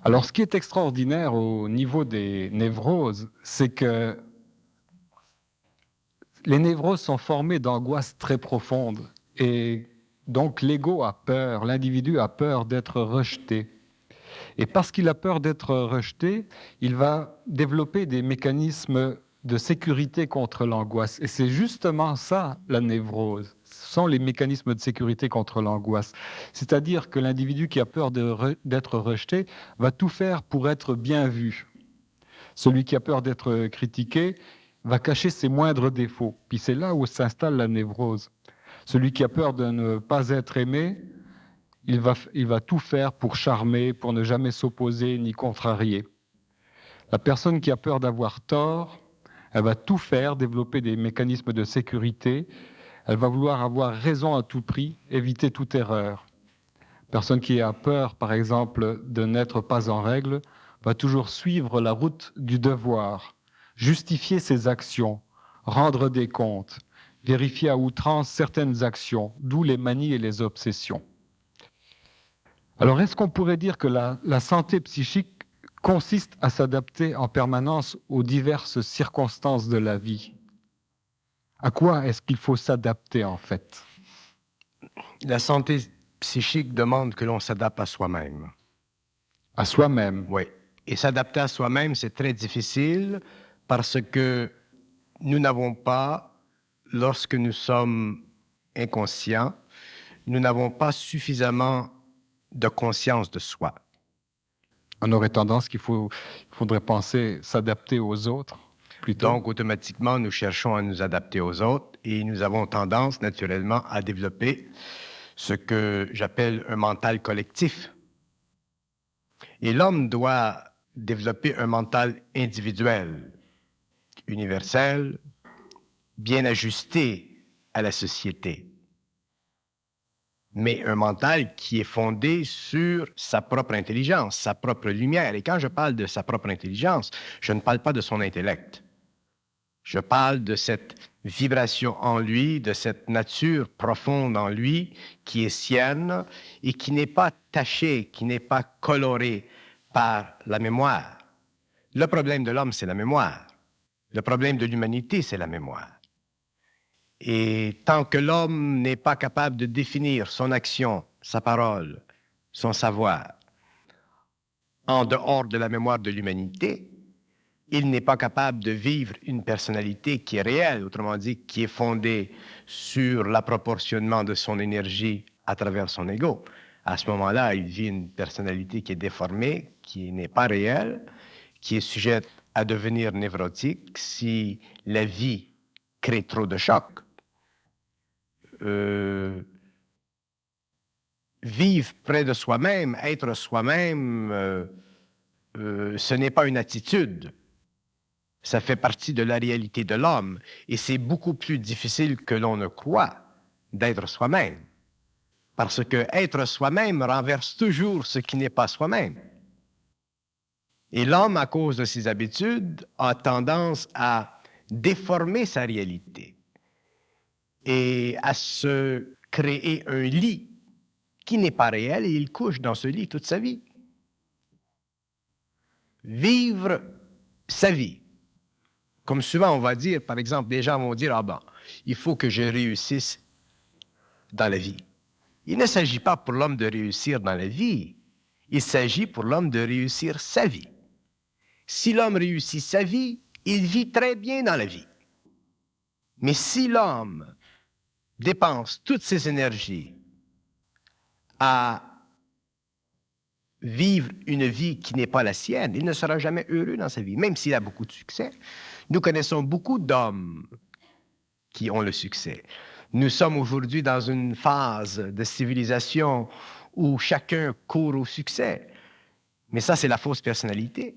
Alors, ce qui est extraordinaire au niveau des névroses, c'est que les névroses sont formées d'angoisses très profondes. Et donc, l'ego a peur, l'individu a peur d'être rejeté. Et parce qu'il a peur d'être rejeté, il va développer des mécanismes de sécurité contre l'angoisse. Et c'est justement ça, la névrose. Ce sont les mécanismes de sécurité contre l'angoisse. C'est-à-dire que l'individu qui a peur d'être rejeté va tout faire pour être bien vu. Celui qui a peur d'être critiqué va cacher ses moindres défauts. Puis c'est là où s'installe la névrose. Celui qui a peur de ne pas être aimé, il va tout faire pour charmer, pour ne jamais s'opposer ni contrarier. La personne qui a peur d'avoir tort, elle va tout faire, développer des mécanismes de sécurité. Elle va vouloir avoir raison à tout prix, éviter toute erreur. Personne qui a peur, par exemple, de n'être pas en règle, va toujours suivre la route du devoir, justifier ses actions, rendre des comptes, vérifier à outrance certaines actions, d'où les manies et les obsessions. Alors, est-ce qu'on pourrait dire que la santé psychique consiste à s'adapter en permanence aux diverses circonstances de la vie? À quoi est-ce qu'il faut s'adapter, en fait? La santé psychique demande que l'on s'adapte à soi-même. À soi-même. Oui. Et s'adapter à soi-même, c'est très difficile parce que nous n'avons pas, lorsque nous sommes inconscients, nous n'avons pas suffisamment de conscience de soi. On aurait tendance qu'il faudrait penser s'adapter aux autres, plutôt. Donc, automatiquement, nous cherchons à nous adapter aux autres et nous avons tendance, naturellement, à développer ce que j'appelle un mental collectif. Et l'homme doit développer un mental individuel, universel, bien ajusté à la société. Mais un mental qui est fondé sur sa propre intelligence, sa propre lumière. Et quand je parle de sa propre intelligence, je ne parle pas de son intellect. Je parle de cette vibration en lui, de cette nature profonde en lui qui est sienne et qui n'est pas tachée, qui n'est pas colorée par la mémoire. Le problème de l'homme, c'est la mémoire. Le problème de l'humanité, c'est la mémoire. Et tant que l'homme n'est pas capable de définir son action, sa parole, son savoir, en dehors de la mémoire de l'humanité, il n'est pas capable de vivre une personnalité qui est réelle, autrement dit, qui est fondée sur l'approportionnement de son énergie à travers son ego. À ce moment-là, il vit une personnalité qui est déformée, qui n'est pas réelle, qui est sujette à devenir névrotique si la vie crée trop de chocs. Vivre près de soi-même, être soi-même, ce n'est pas une attitude. Ça fait partie de la réalité de l'homme. Et c'est beaucoup plus difficile que l'on ne croit d'être soi-même. Parce que être soi-même renverse toujours ce qui n'est pas soi-même. Et l'homme, à cause de ses habitudes, a tendance à déformer sa réalité et à se créer un lit qui n'est pas réel et il couche dans ce lit toute sa vie. Vivre sa vie. Comme souvent on va dire, par exemple, des gens vont dire « Ah ben, il faut que je réussisse dans la vie ». Il ne s'agit pas pour l'homme de réussir dans la vie, il s'agit pour l'homme de réussir sa vie. Si l'homme réussit sa vie, il vit très bien dans la vie. Mais si l'homme dépense toutes ses énergies à vivre une vie qui n'est pas la sienne, il ne sera jamais heureux dans sa vie, même s'il a beaucoup de succès. Nous connaissons beaucoup d'hommes qui ont le succès. Nous sommes aujourd'hui dans une phase de civilisation où chacun court au succès. Mais ça, c'est la fausse personnalité.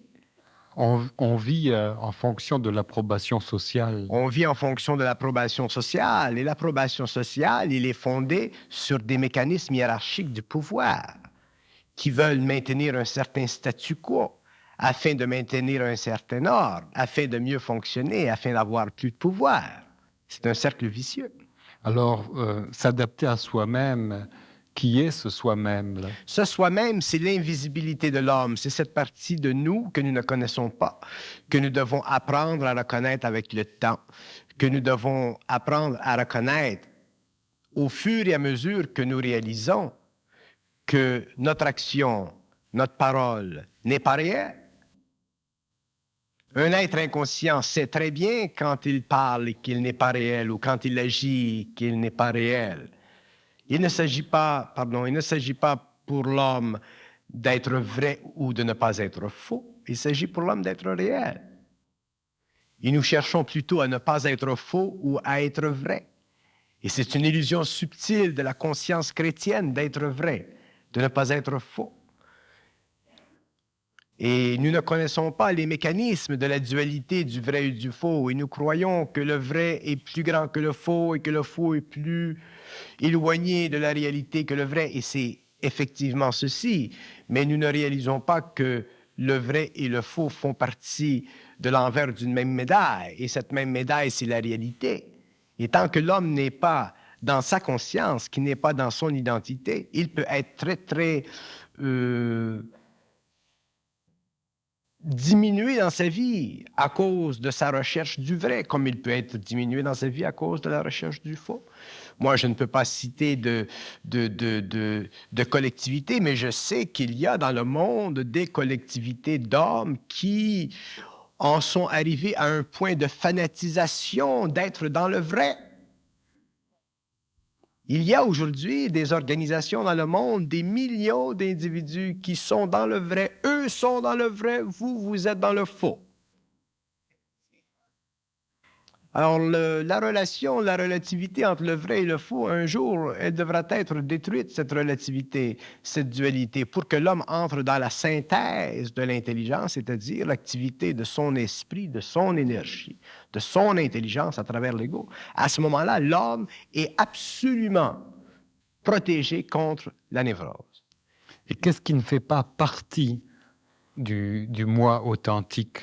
On vit en fonction de l'approbation sociale. On vit en fonction de l'approbation sociale. Et l'approbation sociale, il est fondé sur des mécanismes hiérarchiques du pouvoir qui veulent maintenir un certain statu quo afin de maintenir un certain ordre, afin de mieux fonctionner, afin d'avoir plus de pouvoir. C'est un cercle vicieux. Alors, s'adapter à soi-même, qui est ce soi-même-là? Ce soi-même, c'est l'invisibilité de l'homme. C'est cette partie de nous que nous ne connaissons pas, que nous devons apprendre à reconnaître avec le temps, que nous devons apprendre à reconnaître au fur et à mesure que nous réalisons que notre action, notre parole n'est pas réelle. Un être inconscient sait très bien quand il parle qu'il n'est pas réel ou quand il agit qu'il n'est pas réel. Il ne s'agit pas pour l'homme d'être vrai ou de ne pas être faux. Il s'agit pour l'homme d'être réel. Et nous cherchons plutôt à ne pas être faux ou à être vrai. Et c'est une illusion subtile de la conscience chrétienne d'être vrai, de ne pas être faux. Et nous ne connaissons pas les mécanismes de la dualité du vrai et du faux. Et nous croyons que le vrai est plus grand que le faux et que le faux est plus éloigné de la réalité que le vrai. Et c'est effectivement ceci. Mais nous ne réalisons pas que le vrai et le faux font partie de l'envers d'une même médaille. Et cette même médaille, c'est la réalité. Et tant que l'homme n'est pas dans sa conscience, qui n'est pas dans son identité, il peut être très diminué dans sa vie à cause de sa recherche du vrai, comme il peut être diminué dans sa vie à cause de la recherche du faux. Moi, je ne peux pas citer de collectivité, mais je sais qu'il y a dans le monde des collectivités d'hommes qui en sont arrivés à un point de fanatisation d'être dans le vrai. Il y a aujourd'hui des organisations dans le monde, des millions d'individus qui sont dans le vrai. Eux sont dans le vrai, vous êtes dans le faux. Alors, la relation, la relativité entre le vrai et le faux, un jour, elle devra être détruite, cette relativité, cette dualité, pour que l'homme entre dans la synthèse de l'intelligence, c'est-à-dire l'activité de son esprit, de son énergie, de son intelligence à travers l'ego. À ce moment-là, l'homme est absolument protégé contre la névrose. Et qu'est-ce qui ne fait pas partie du moi authentique?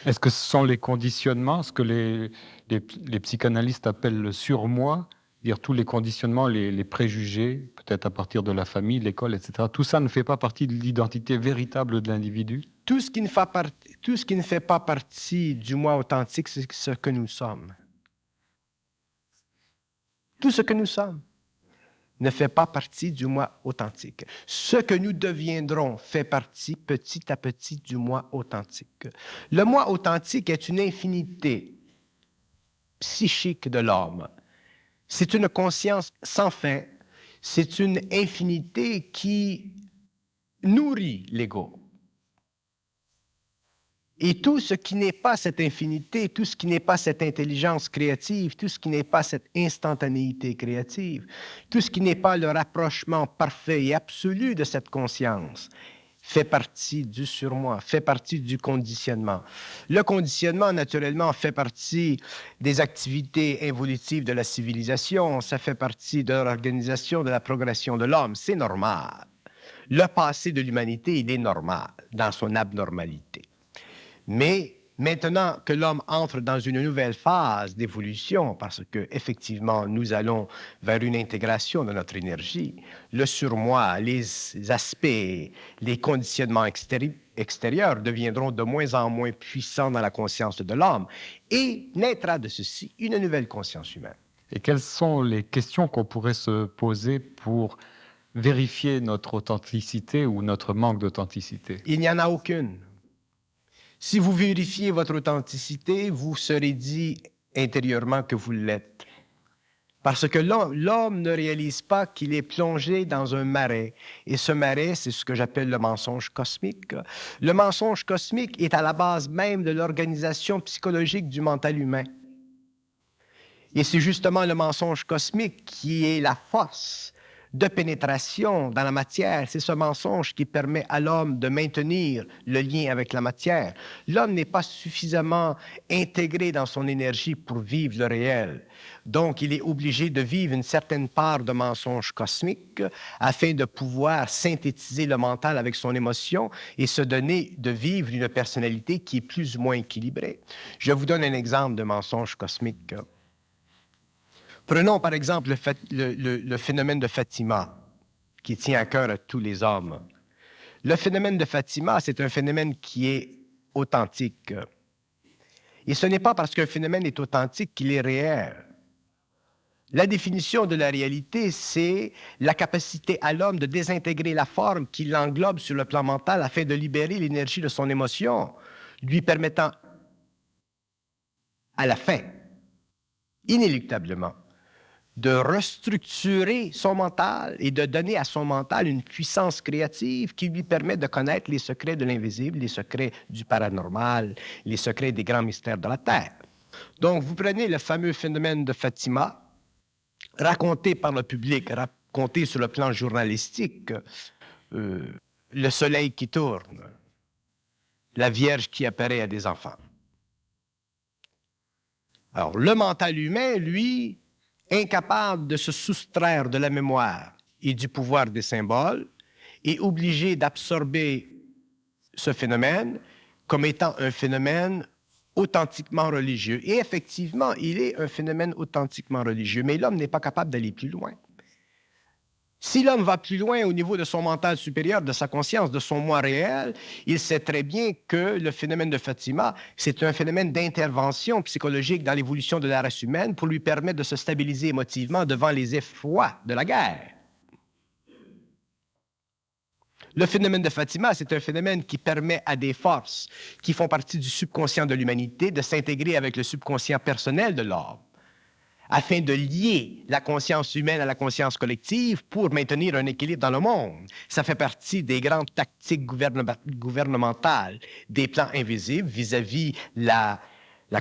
Est-ce que ce sont les conditionnements, ce que les psychanalystes appellent le surmoi, dire tous les conditionnements, les préjugés, peut-être à partir de la famille, l'école, etc. Tout ça ne fait pas partie de l'identité véritable de l'individu? Tout ce qui ne fait pas partie du moi authentique, c'est ce que nous sommes. Tout ce que nous sommes ne fait pas partie du moi authentique. Ce que nous deviendrons fait partie petit à petit du moi authentique. Le moi authentique est une infinité psychique de l'homme. C'est une conscience sans fin. C'est une infinité qui nourrit l'ego. Et tout ce qui n'est pas cette infinité, tout ce qui n'est pas cette intelligence créative, tout ce qui n'est pas cette instantanéité créative, tout ce qui n'est pas le rapprochement parfait et absolu de cette conscience, fait partie du surmoi, fait partie du conditionnement. Le conditionnement, naturellement, fait partie des activités involutives de la civilisation, ça fait partie de l'organisation de la progression de l'homme, c'est normal. Le passé de l'humanité, il est normal dans son abnormalité. Mais maintenant que l'homme entre dans une nouvelle phase d'évolution, parce que effectivement nous allons vers une intégration de notre énergie, le surmoi, les aspects, les conditionnements extérieurs deviendront de moins en moins puissants dans la conscience de l'homme et naîtra de ceci une nouvelle conscience humaine. Et quelles sont les questions qu'on pourrait se poser pour vérifier notre authenticité ou notre manque d'authenticité? Il n'y en a aucune. Si vous vérifiez votre authenticité, vous serez dit intérieurement que vous l'êtes. Parce que l'homme ne réalise pas qu'il est plongé dans un marais. Et ce marais, c'est ce que j'appelle le mensonge cosmique. Le mensonge cosmique est à la base même de l'organisation psychologique du mental humain. Et c'est justement le mensonge cosmique qui est la force de pénétration dans la matière. C'est ce mensonge qui permet à l'homme de maintenir le lien avec la matière. L'homme n'est pas suffisamment intégré dans son énergie pour vivre le réel. Donc, il est obligé de vivre une certaine part de mensonge cosmique afin de pouvoir synthétiser le mental avec son émotion et se donner de vivre une personnalité qui est plus ou moins équilibrée. Je vous donne un exemple de mensonge cosmique. Prenons par exemple le phénomène de Fatima, qui tient à cœur à tous les hommes. Le phénomène de Fatima, c'est un phénomène qui est authentique. Et ce n'est pas parce qu'un phénomène est authentique qu'il est réel. La définition de la réalité, c'est la capacité à l'homme de désintégrer la forme qui l'englobe sur le plan mental afin de libérer l'énergie de son émotion, lui permettant à la fin, inéluctablement, de restructurer son mental et de donner à son mental une puissance créative qui lui permet de connaître les secrets de l'invisible, les secrets du paranormal, les secrets des grands mystères de la Terre. Donc, vous prenez le fameux phénomène de Fatima, raconté par le public, raconté sur le plan journalistique, le soleil qui tourne, la Vierge qui apparaît à des enfants. Alors, le mental humain, lui, incapable de se soustraire de la mémoire et du pouvoir des symboles, est obligé d'absorber ce phénomène comme étant un phénomène authentiquement religieux. Et effectivement, il est un phénomène authentiquement religieux, mais l'homme n'est pas capable d'aller plus loin. Si l'homme va plus loin au niveau de son mental supérieur, de sa conscience, de son moi réel, il sait très bien que le phénomène de Fatima, c'est un phénomène d'intervention psychologique dans l'évolution de la race humaine pour lui permettre de se stabiliser émotivement devant les effrois de la guerre. Le phénomène de Fatima, c'est un phénomène qui permet à des forces qui font partie du subconscient de l'humanité de s'intégrer avec le subconscient personnel de l'homme, afin de lier la conscience humaine à la conscience collective pour maintenir un équilibre dans le monde. Ça fait partie des grandes tactiques gouvernementales, des plans invisibles vis-à-vis la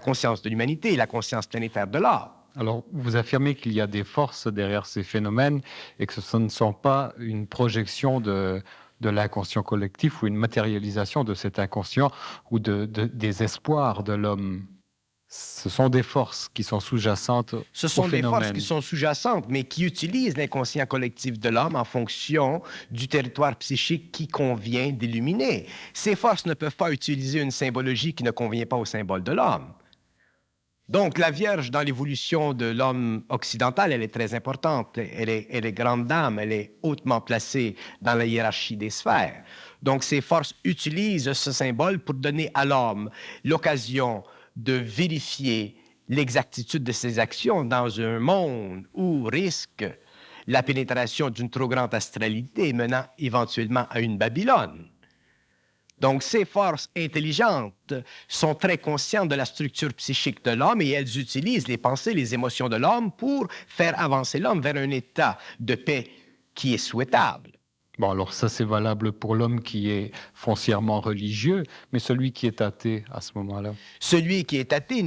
conscience de l'humanité et la conscience planétaire de l'homme. Alors, vous affirmez qu'il y a des forces derrière ces phénomènes et que ce ne sont pas une projection de l'inconscient collectif ou une matérialisation de cet inconscient ou des espoirs de l'homme. Ce sont des forces qui sont sous-jacentes au phénomène. Ce sont des forces qui sont sous-jacentes, mais qui utilisent l'inconscient collectif de l'homme en fonction du territoire psychique qui convient d'illuminer. Ces forces ne peuvent pas utiliser une symbologie qui ne convient pas au symbole de l'homme. Donc, la Vierge, dans l'évolution de l'homme occidental, elle est très importante. Elle est grande dame, elle est hautement placée dans la hiérarchie des sphères. Donc, ces forces utilisent ce symbole pour donner à l'homme l'occasion de vérifier l'exactitude de ses actions dans un monde où risque la pénétration d'une trop grande astralité menant éventuellement à une Babylone. Donc, ces forces intelligentes sont très conscientes de la structure psychique de l'homme et elles utilisent les pensées, les émotions de l'homme pour faire avancer l'homme vers un état de paix qui est souhaitable. Bon, alors ça, c'est valable pour l'homme qui est foncièrement religieux, mais celui qui est athée à ce moment-là. Celui qui est athée,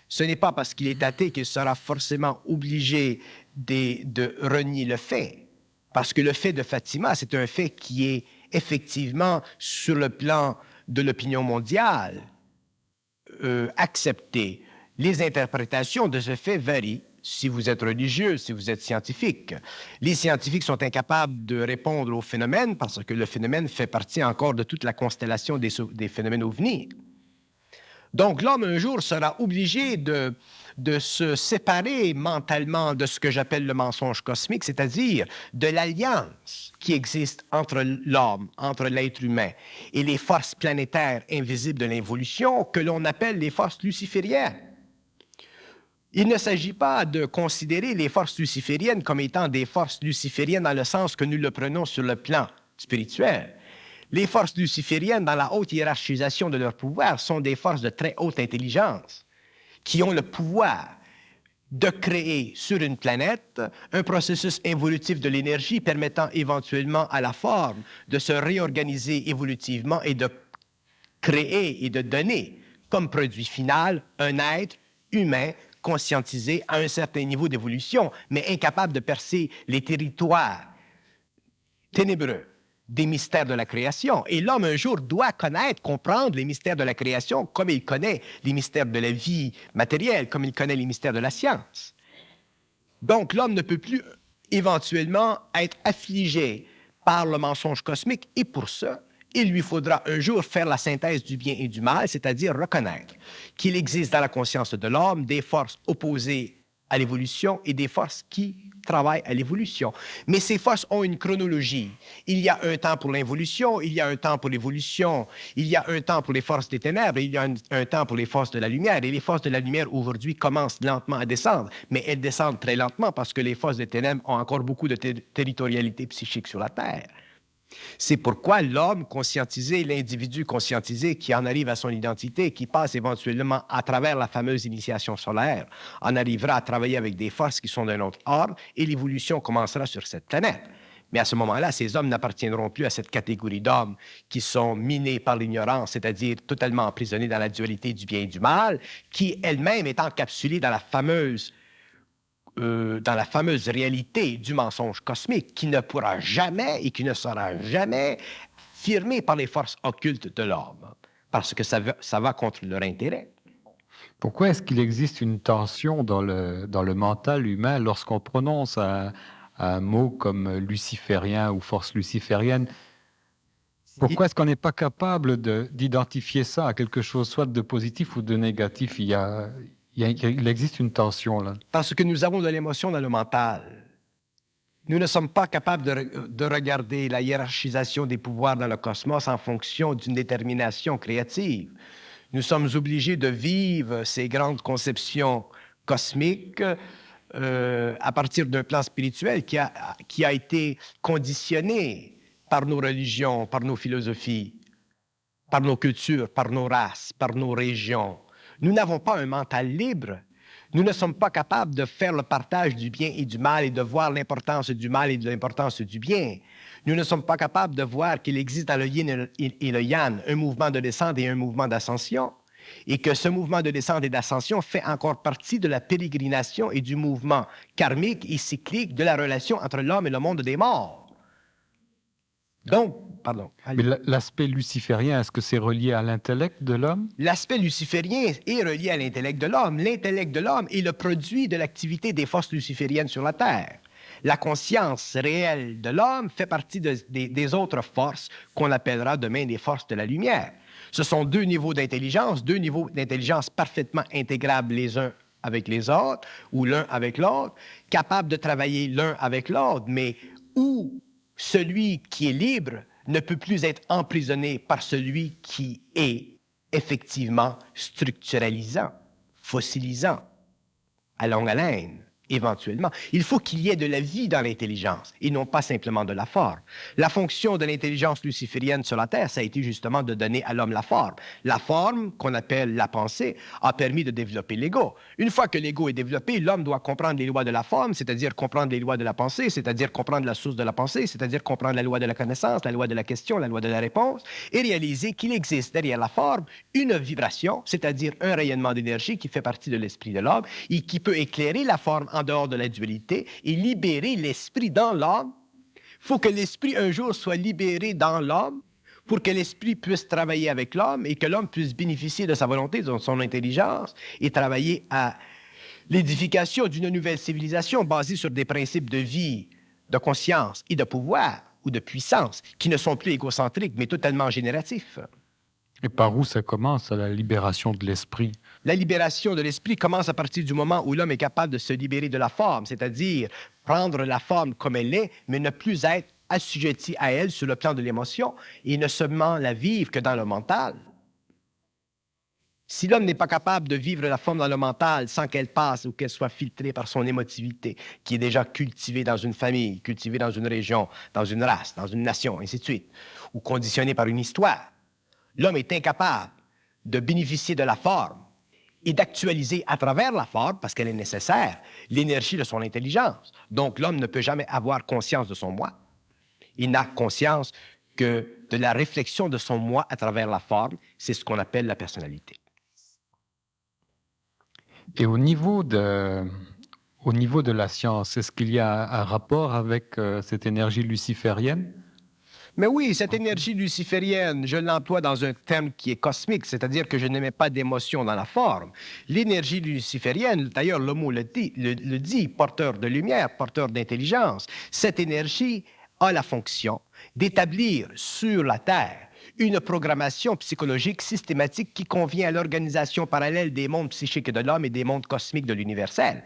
ce n'est pas parce qu'il est athée qu'il sera forcément obligé de renier le fait. Parce que le fait de Fatima, c'est un fait qui est effectivement, sur le plan de l'opinion mondiale, accepté. Les interprétations de ce fait varient. Si vous êtes religieux, si vous êtes scientifique. Les scientifiques sont incapables de répondre au phénomène parce que le phénomène fait partie encore de toute la constellation des phénomènes ovnis. Donc l'homme, un jour, sera obligé de se séparer mentalement de ce que j'appelle le mensonge cosmique, c'est-à-dire de l'alliance qui existe entre l'homme, entre l'être humain et les forces planétaires invisibles de l'évolution que l'on appelle les forces lucifériennes. Il ne s'agit pas de considérer les forces lucifériennes comme étant des forces lucifériennes dans le sens que nous le prenons sur le plan spirituel. Les forces lucifériennes, dans la haute hiérarchisation de leur pouvoir, sont des forces de très haute intelligence qui ont le pouvoir de créer sur une planète un processus évolutif de l'énergie permettant éventuellement à la forme de se réorganiser évolutivement et de créer et de donner comme produit final un être humain conscientisé à un certain niveau d'évolution, mais incapable de percer les territoires ténébreux des mystères de la création. Et l'homme, un jour, doit connaître, comprendre les mystères de la création comme il connaît les mystères de la vie matérielle, comme il connaît les mystères de la science. Donc, l'homme ne peut plus éventuellement être affligé par le mensonge cosmique, et pour ça, il lui faudra un jour faire la synthèse du bien et du mal, c'est-à-dire reconnaître qu'il existe dans la conscience de l'homme des forces opposées à l'évolution et des forces qui travaillent à l'évolution. Mais ces forces ont une chronologie. Il y a un temps pour l'involution, il y a un temps pour l'évolution, il y a un temps pour les forces des ténèbres, il y a un temps pour les forces de la lumière. Et les forces de la lumière, aujourd'hui, commencent lentement à descendre, mais elles descendent très lentement parce que les forces des ténèbres ont encore beaucoup de territorialité psychique sur la Terre. C'est pourquoi l'homme conscientisé, l'individu conscientisé qui en arrive à son identité, qui passe éventuellement à travers la fameuse initiation solaire, en arrivera à travailler avec des forces qui sont d'un autre ordre et l'évolution commencera sur cette planète. Mais à ce moment-là, ces hommes n'appartiendront plus à cette catégorie d'hommes qui sont minés par l'ignorance, c'est-à-dire totalement emprisonnés dans la dualité du bien et du mal, qui elle-même est encapsulée dans la fameuse réalité du mensonge cosmique qui ne pourra jamais et qui ne sera jamais firmé par les forces occultes de l'homme, parce que ça va contre leur intérêt. Pourquoi est-ce qu'il existe une tension dans le mental humain lorsqu'on prononce un mot comme luciférien ou force luciférienne? Pourquoi est-ce qu'on n'est pas capable d'identifier ça à quelque chose soit de positif ou de négatif? Il existe une tension là. Parce que nous avons de l'émotion dans le mental. Nous ne sommes pas capables de regarder la hiérarchisation des pouvoirs dans le cosmos en fonction d'une détermination créative. Nous sommes obligés de vivre ces grandes conceptions cosmiques à partir d'un plan spirituel qui a été conditionné par nos religions, par nos philosophies, par nos cultures, par nos races, par nos régions. Nous n'avons pas un mental libre. Nous ne sommes pas capables de faire le partage du bien et du mal et de voir l'importance du mal et de l'importance du bien. Nous ne sommes pas capables de voir qu'il existe dans le yin et le yang un mouvement de descente et un mouvement d'ascension, et que ce mouvement de descente et d'ascension fait encore partie de la pérégrination et du mouvement karmique et cyclique de la relation entre l'homme et le monde des morts. Donc, pardon. Mais l'aspect luciférien, est-ce que c'est relié à l'intellect de l'homme? L'aspect luciférien est relié à l'intellect de l'homme. L'intellect de l'homme est le produit de l'activité des forces lucifériennes sur la Terre. La conscience réelle de l'homme fait partie des autres forces qu'on appellera demain des forces de la lumière. Ce sont deux niveaux d'intelligence parfaitement intégrables les uns avec les autres, ou l'un avec l'autre, capables de travailler l'un avec l'autre, mais où celui qui est libre ne peut plus être emprisonné par celui qui est effectivement structuralisant, fossilisant, à longue haleine, éventuellement. Il faut qu'il y ait de la vie dans l'intelligence et non pas simplement de la forme. La fonction de l'intelligence luciférienne sur la Terre, ça a été justement de donner à l'homme la forme. La forme, qu'on appelle la pensée, a permis de développer l'ego. Une fois que l'ego est développé, l'homme doit comprendre les lois de la forme, c'est-à-dire comprendre les lois de la pensée, c'est-à-dire comprendre la source de la pensée, c'est-à-dire comprendre la loi de la connaissance, la loi de la question, la loi de la réponse, et réaliser qu'il existe derrière la forme une vibration, c'est-à-dire un rayonnement d'énergie qui fait partie de l'esprit de l'homme et qui peut éclairer la forme en dehors de la dualité et libérer l'esprit dans l'homme. Il faut que l'esprit un jour soit libéré dans l'homme pour que l'esprit puisse travailler avec l'homme et que l'homme puisse bénéficier de sa volonté, de son intelligence et travailler à l'édification d'une nouvelle civilisation basée sur des principes de vie, de conscience et de pouvoir ou de puissance qui ne sont plus égocentriques mais totalement génératifs. Et par où ça commence, la libération de l'esprit? La libération de l'esprit commence à partir du moment où l'homme est capable de se libérer de la forme, c'est-à-dire prendre la forme comme elle est, mais ne plus être assujetti à elle sur le plan de l'émotion et ne seulement la vivre que dans le mental. Si l'homme n'est pas capable de vivre la forme dans le mental sans qu'elle passe ou qu'elle soit filtrée par son émotivité, qui est déjà cultivée dans une famille, cultivée dans une région, dans une race, dans une nation, ainsi de suite, ou conditionnée par une histoire, l'homme est incapable de bénéficier de la forme et d'actualiser à travers la forme, parce qu'elle est nécessaire, l'énergie de son intelligence. Donc, l'homme ne peut jamais avoir conscience de son moi. Il n'a conscience que de la réflexion de son moi à travers la forme. C'est ce qu'on appelle la personnalité. Et au niveau de la science, est-ce qu'il y a un rapport avec cette énergie luciférienne? Mais oui, cette énergie luciférienne, je l'emploie dans un terme qui est cosmique, c'est-à-dire que je ne mets pas d'émotion dans la forme. L'énergie luciférienne, d'ailleurs le mot le dit, porteur de lumière, porteur d'intelligence, cette énergie a la fonction d'établir sur la Terre une programmation psychologique systématique qui convient à l'organisation parallèle des mondes psychiques de l'homme et des mondes cosmiques de l'universel.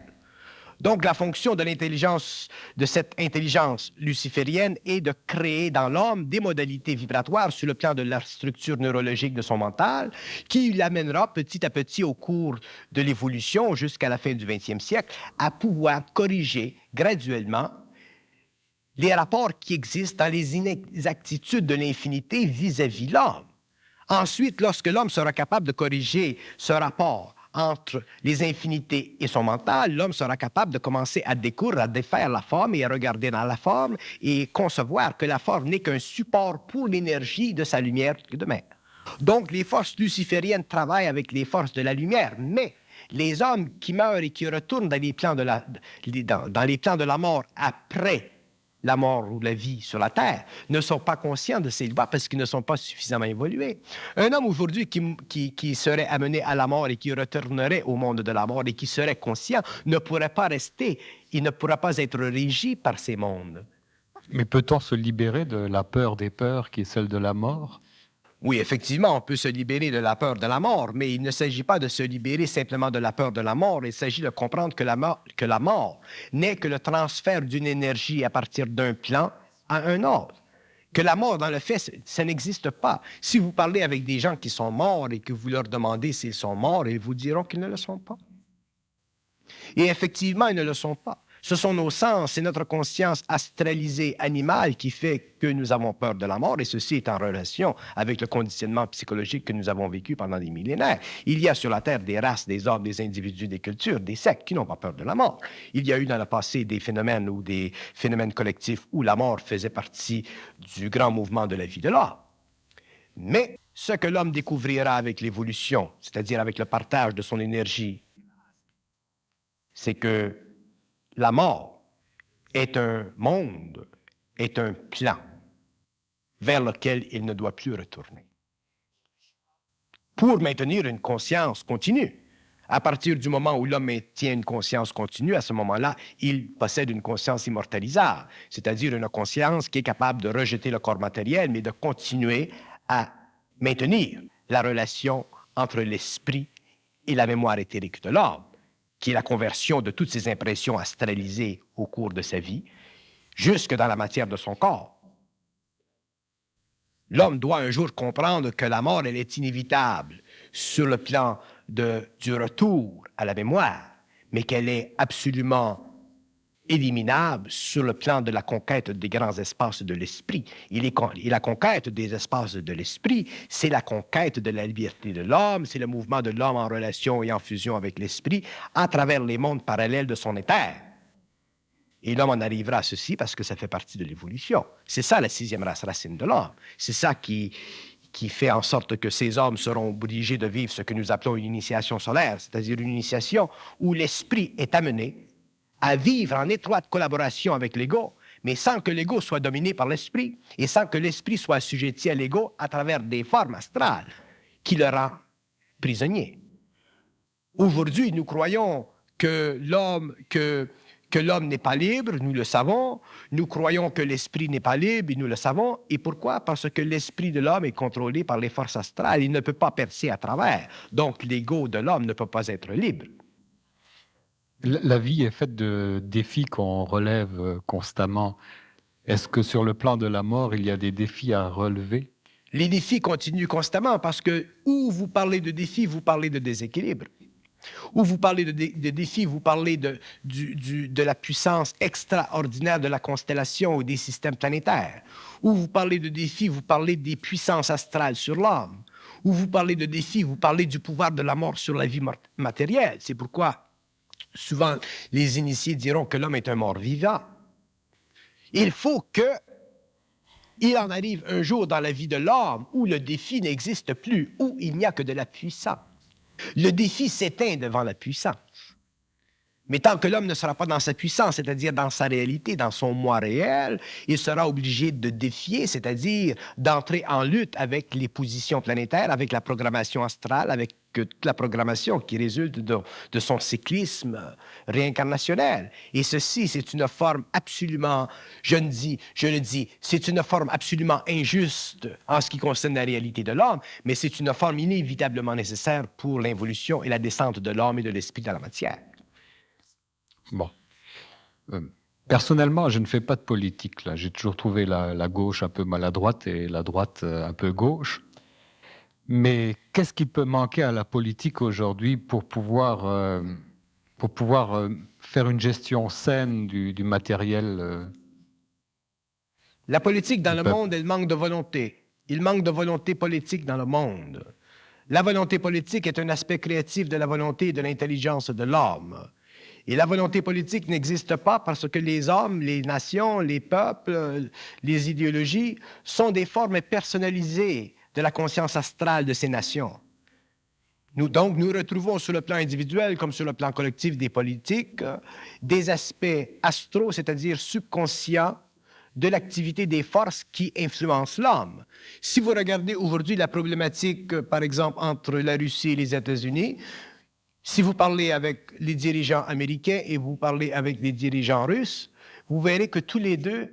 Donc, la fonction de l'intelligence, de cette intelligence luciférienne est de créer dans l'homme des modalités vibratoires sur le plan de la structure neurologique de son mental qui l'amènera petit à petit au cours de l'évolution jusqu'à la fin du 20e siècle à pouvoir corriger graduellement les rapports qui existent dans les inexactitudes de l'infinité vis-à-vis l'homme. Ensuite, lorsque l'homme sera capable de corriger ce rapport entre les infinités et son mental, l'homme sera capable de commencer à découdre, à défaire la forme et à regarder dans la forme et concevoir que la forme n'est qu'un support pour l'énergie de sa lumière de mer. Donc, les forces lucifériennes travaillent avec les forces de la lumière, mais les hommes qui meurent et qui retournent dans les plans de la mort après la mort ou la vie sur la Terre, ne sont pas conscients de ces lois parce qu'ils ne sont pas suffisamment évolués. Un homme aujourd'hui qui serait amené à la mort et qui retournerait au monde de la mort et qui serait conscient ne pourrait pas rester, il ne pourra pas être régi par ces mondes. Mais peut-on se libérer de la peur des peurs qui est celle de la mort? Oui, effectivement, on peut se libérer de la peur de la mort, mais il ne s'agit pas de se libérer simplement de la peur de la mort. Il s'agit de comprendre que la mort n'est que le transfert d'une énergie à partir d'un plan à un autre. Que la mort, dans le fait, ça n'existe pas. Si vous parlez avec des gens qui sont morts et que vous leur demandez s'ils sont morts, ils vous diront qu'ils ne le sont pas. Et effectivement, ils ne le sont pas. Ce sont nos sens et notre conscience astralisée animale qui fait que nous avons peur de la mort, et ceci est en relation avec le conditionnement psychologique que nous avons vécu pendant des millénaires. Il y a sur la Terre des races, des hommes, des individus, des cultures, des sectes qui n'ont pas peur de la mort. Il y a eu dans le passé des phénomènes ou des phénomènes collectifs où la mort faisait partie du grand mouvement de la vie de l'homme. Mais ce que l'homme découvrira avec l'évolution, c'est-à-dire avec le partage de son énergie, c'est que la mort est un monde, est un plan vers lequel il ne doit plus retourner. Pour maintenir une conscience continue, à partir du moment où l'homme maintient une conscience continue, à ce moment-là, il possède une conscience immortalisable, c'est-à-dire une conscience qui est capable de rejeter le corps matériel, mais de continuer à maintenir la relation entre l'esprit et la mémoire éthérique de l'homme, qui est la conversion de toutes ces impressions astralisées au cours de sa vie, jusque dans la matière de son corps. L'homme doit un jour comprendre que la mort, elle est inévitable sur le plan du retour à la mémoire, mais qu'elle est absolument éliminable sur le plan de la conquête des grands espaces de l'esprit. Et la conquête des espaces de l'esprit, c'est la conquête de la liberté de l'homme, c'est le mouvement de l'homme en relation et en fusion avec l'esprit à travers les mondes parallèles de son éther. Et l'homme en arrivera à ceci parce que ça fait partie de l'évolution. C'est ça la 6e race racine de l'homme. C'est ça qui fait en sorte que ces hommes seront obligés de vivre ce que nous appelons une initiation solaire, c'est-à-dire une initiation où l'esprit est amené à vivre en étroite collaboration avec l'ego, mais sans que l'ego soit dominé par l'esprit et sans que l'esprit soit assujetti à l'ego à travers des formes astrales qui le rend prisonnier. Aujourd'hui, nous croyons que l'homme n'est pas libre, nous le savons. Nous croyons que l'esprit n'est pas libre, et nous le savons. Et pourquoi? Parce que l'esprit de l'homme est contrôlé par les forces astrales. Il ne peut pas percer à travers. Donc, l'ego de l'homme ne peut pas être libre. La vie est faite de défis qu'on relève constamment. Est-ce que sur le plan de la mort, il y a des défis à relever? Les défis continuent constamment parce que où vous parlez de défis, vous parlez de déséquilibre. Où vous parlez de défis, vous parlez de la puissance extraordinaire de la constellation ou des systèmes planétaires. Où vous parlez de défis, vous parlez des puissances astrales sur l'homme. Où vous parlez de défis, vous parlez du pouvoir de la mort sur la vie matérielle. C'est pourquoi souvent, les initiés diront que l'homme est un mort-vivant. Il faut qu'il en arrive un jour dans la vie de l'homme où le défi n'existe plus, où il n'y a que de la puissance. Le défi s'éteint devant la puissance. Mais tant que l'homme ne sera pas dans sa puissance, c'est-à-dire dans sa réalité, dans son moi réel, il sera obligé de défier, c'est-à-dire d'entrer en lutte avec les positions planétaires, avec la programmation astrale, avec toute la programmation qui résulte de son cyclisme réincarnationnel. Et ceci, c'est une forme absolument, je le dis, c'est une forme absolument injuste en ce qui concerne la réalité de l'homme, mais c'est une forme inévitablement nécessaire pour l'involution et la descente de l'homme et de l'esprit dans la matière. Bon. Euh, Personnellement, je ne fais pas de politique, là. J'ai toujours trouvé la gauche un peu maladroite et la droite un peu gauche. Mais qu'est-ce qui peut manquer à la politique aujourd'hui pour pouvoir faire une gestion saine du matériel La politique dans du le peuple? monde, elle manque de volonté. Il manque de volonté politique dans le monde. La volonté politique est un aspect créatif de la volonté et de l'intelligence de l'homme. Et la volonté politique n'existe pas parce que les hommes, les nations, les peuples, les idéologies sont des formes personnalisées de la conscience astrale de ces nations. Nous retrouvons sur le plan individuel comme sur le plan collectif des politiques des aspects astraux, c'est-à-dire subconscients, de l'activité des forces qui influencent l'homme. Si vous regardez aujourd'hui la problématique, par exemple, entre la Russie et les États-Unis, si vous parlez avec les dirigeants américains et vous parlez avec les dirigeants russes, vous verrez que tous les deux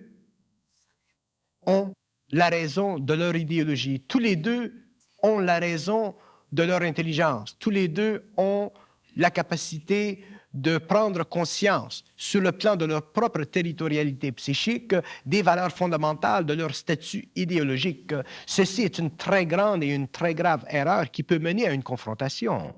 ont la raison de leur idéologie. Tous les deux ont la raison de leur intelligence. Tous les deux ont la capacité de prendre conscience, sur le plan de leur propre territorialité psychique, des valeurs fondamentales de leur statut idéologique. Ceci est une très grande et une très grave erreur qui peut mener à une confrontation.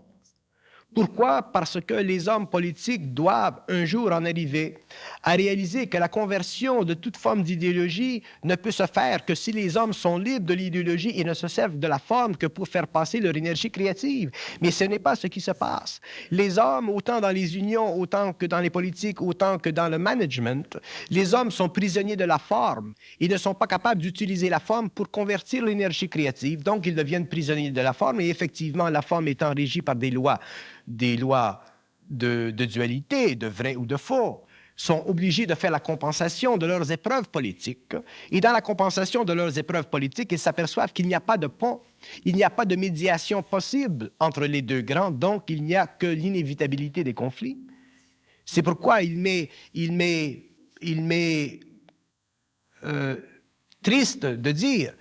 Pourquoi? Parce que les hommes politiques doivent un jour en arriver à réaliser que la conversion de toute forme d'idéologie ne peut se faire que si les hommes sont libres de l'idéologie et ne se servent de la forme que pour faire passer leur énergie créative. Mais ce n'est pas ce qui se passe. Les hommes, autant dans les unions, autant que dans les politiques, autant que dans le management, les hommes sont prisonniers de la forme. Ils ne sont pas capables d'utiliser la forme pour convertir l'énergie créative. Donc, ils deviennent prisonniers de la forme et effectivement, la forme étant régie par des lois de dualité, de vrai ou de faux, sont obligés de faire la compensation de leurs épreuves politiques. Et dans la compensation de leurs épreuves politiques, ils s'aperçoivent qu'il n'y a pas de pont, il n'y a pas de médiation possible entre les deux grands, donc il n'y a que l'inévitabilité des conflits. C'est pourquoi il m'est triste de dire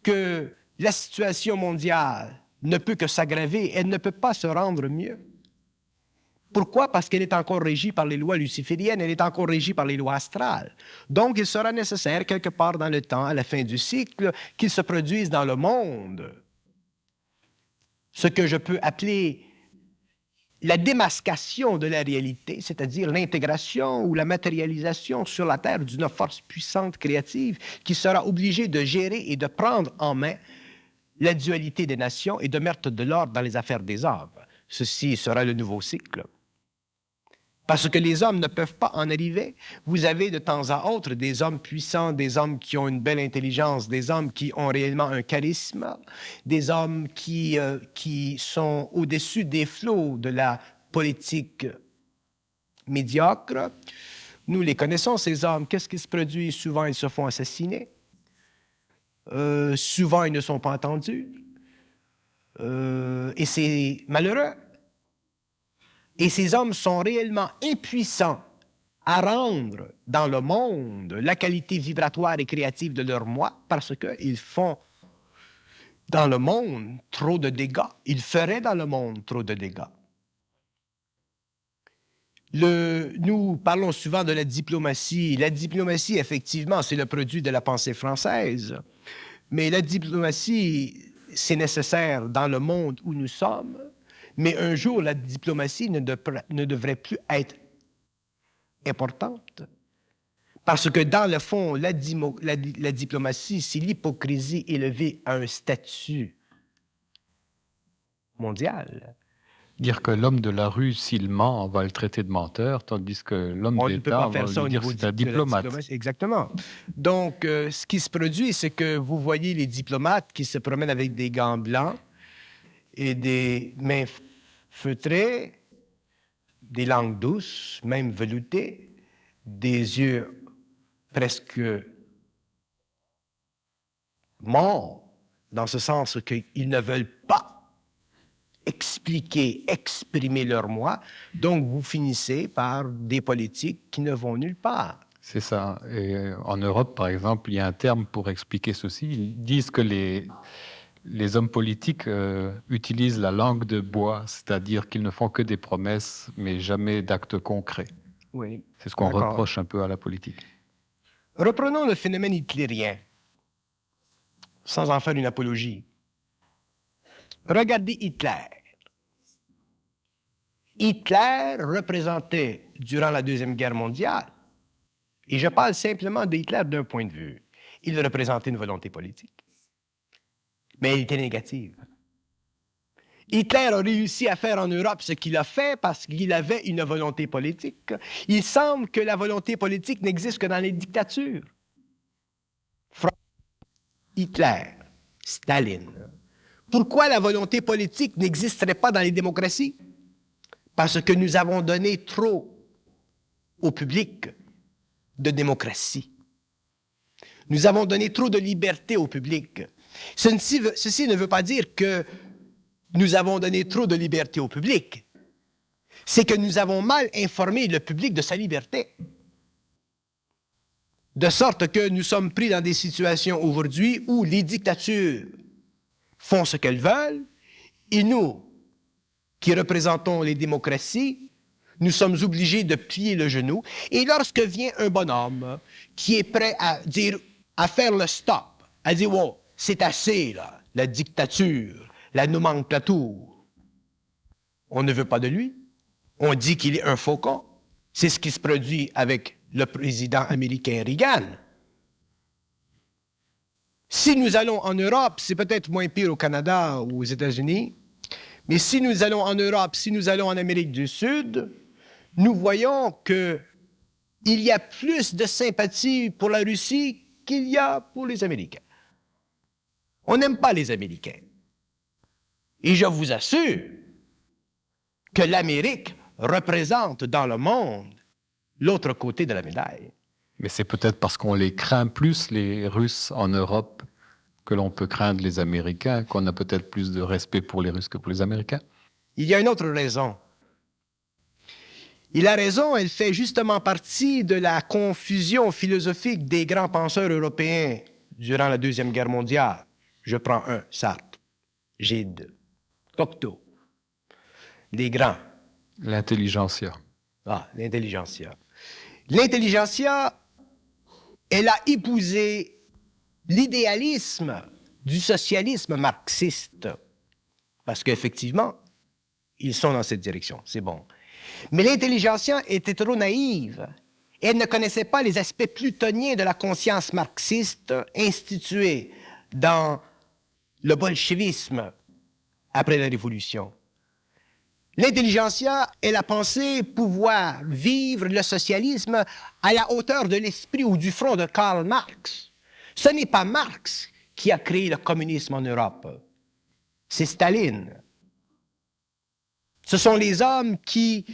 que la situation mondiale ne peut que s'aggraver, elle ne peut pas se rendre mieux. Pourquoi? Parce qu'elle est encore régie par les lois lucifériennes, elle est encore régie par les lois astrales. Donc, il sera nécessaire, quelque part dans le temps, à la fin du cycle, qu'il se produise dans le monde ce que je peux appeler la démascation de la réalité, c'est-à-dire l'intégration ou la matérialisation sur la Terre d'une force puissante créative qui sera obligée de gérer et de prendre en main la dualité des nations et de mettre de l'ordre dans les affaires des hommes. Ceci sera le nouveau cycle. Parce que les hommes ne peuvent pas en arriver. Vous avez de temps à autre des hommes puissants, des hommes qui ont une belle intelligence, des hommes qui ont réellement un charisme, des hommes qui sont au-dessus des flots de la politique médiocre. Nous les connaissons, ces hommes. Qu'est-ce qui se produit? Souvent, ils se font assassiner. Souvent, ils ne sont pas entendus. Et c'est malheureux. Et ces hommes sont réellement impuissants à rendre dans le monde la qualité vibratoire et créative de leur moi parce qu'ils font dans le monde trop de dégâts. Ils feraient dans le monde trop de dégâts. Nous parlons souvent de la diplomatie. La diplomatie, effectivement, c'est le produit de la pensée française. Mais la diplomatie, c'est nécessaire dans le monde où nous sommes. Mais un jour, la diplomatie ne devrait plus être importante. Parce que dans le fond, la diplomatie, c'est l'hypocrisie élevée à un statut mondial. Dire que l'homme de la rue, s'il ment, on va le traiter de menteur, tandis que l'homme On ne peut d'État, pas on faire va ça au lui dire niveau c'est un de la diplomate. diplomatie. Exactement. Donc, ce qui se produit, c'est que vous voyez les diplomates qui se promènent avec des gants blancs et des mains feutrées, des langues douces, même veloutées, des yeux presque morts, dans ce sens qu'ils ne veulent pas exprimer leur moi. Donc, vous finissez par des politiques qui ne vont nulle part. C'est ça. Et en Europe, par exemple, il y a un terme pour expliquer ceci. Ils disent que les hommes politiques utilisent la langue de bois, c'est-à-dire qu'ils ne font que des promesses, mais jamais d'actes concrets. Oui. C'est ce qu'on D'accord. reproche un peu à la politique. Reprenons le phénomène hitlérien, sans en faire une apologie. Regardez Hitler. Hitler représentait, durant la Deuxième Guerre mondiale, et je parle simplement de Hitler d'un point de vue, il représentait une volonté politique, mais elle était négative. Hitler a réussi à faire en Europe ce qu'il a fait parce qu'il avait une volonté politique. Il semble que la volonté politique n'existe que dans les dictatures. Hitler, Staline. Pourquoi la volonté politique n'existerait pas dans les démocraties? Parce que nous avons donné trop au public de démocratie. Nous avons donné trop de liberté au public. Ceci ne veut pas dire que nous avons donné trop de liberté au public. C'est que nous avons mal informé le public de sa liberté. De sorte que nous sommes pris dans des situations aujourd'hui où les dictatures font ce qu'elles veulent et nous, qui représentons les démocraties, nous sommes obligés de plier le genou. Et lorsque vient un bonhomme qui est prêt à faire le stop, à dire « wow, c'est assez, là, la dictature, la nomenclature », on ne veut pas de lui. On dit qu'il est un faucon. C'est ce qui se produit avec le président américain Reagan. Si nous allons en Europe, c'est peut-être moins pire au Canada ou aux États-Unis, mais si nous allons en Europe, si nous allons en Amérique du Sud, nous voyons qu'il y a plus de sympathie pour la Russie qu'il y a pour les Américains. On n'aime pas les Américains. Et je vous assure que l'Amérique représente dans le monde l'autre côté de la médaille. Mais c'est peut-être parce qu'on les craint plus, les Russes, en Europe, que l'on peut craindre les Américains, qu'on a peut-être plus de respect pour les Russes que pour les Américains. Il y a une autre raison. Et la raison, elle fait justement partie de la confusion philosophique des grands penseurs européens durant la Deuxième Guerre mondiale. Je prends un, Sartre, Gide, Cocteau, des grands. L'intelligentsia. Ah, l'intelligentsia. L'intelligentsia, elle a épousé l'idéalisme du socialisme marxiste. Parce qu'effectivement, ils sont dans cette direction, c'est bon. Mais l'intelligentsia était trop naïve. Elle ne connaissait pas les aspects plutoniens de la conscience marxiste instituée dans le bolchevisme après la Révolution. L'intelligentsia, elle a pensé pouvoir vivre le socialisme à la hauteur de l'esprit ou du front de Karl Marx. Ce n'est pas Marx qui a créé le communisme en Europe, c'est Staline. Ce sont les hommes qui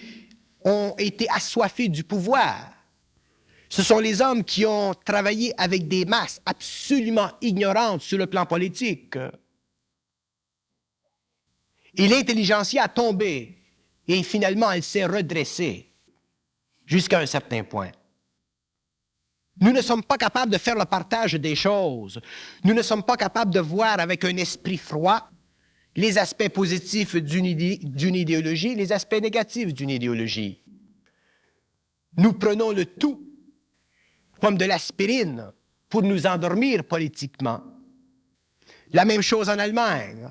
ont été assoiffés du pouvoir. Ce sont les hommes qui ont travaillé avec des masses absolument ignorantes sur le plan politique. Et l'intelligentsia a tombé. Et finalement, elle s'est redressée jusqu'à un certain point. Nous ne sommes pas capables de faire le partage des choses. Nous ne sommes pas capables de voir avec un esprit froid les aspects positifs d'une idéologie, les aspects négatifs d'une idéologie. Nous prenons le tout comme de l'aspirine pour nous endormir politiquement. La même chose en Allemagne.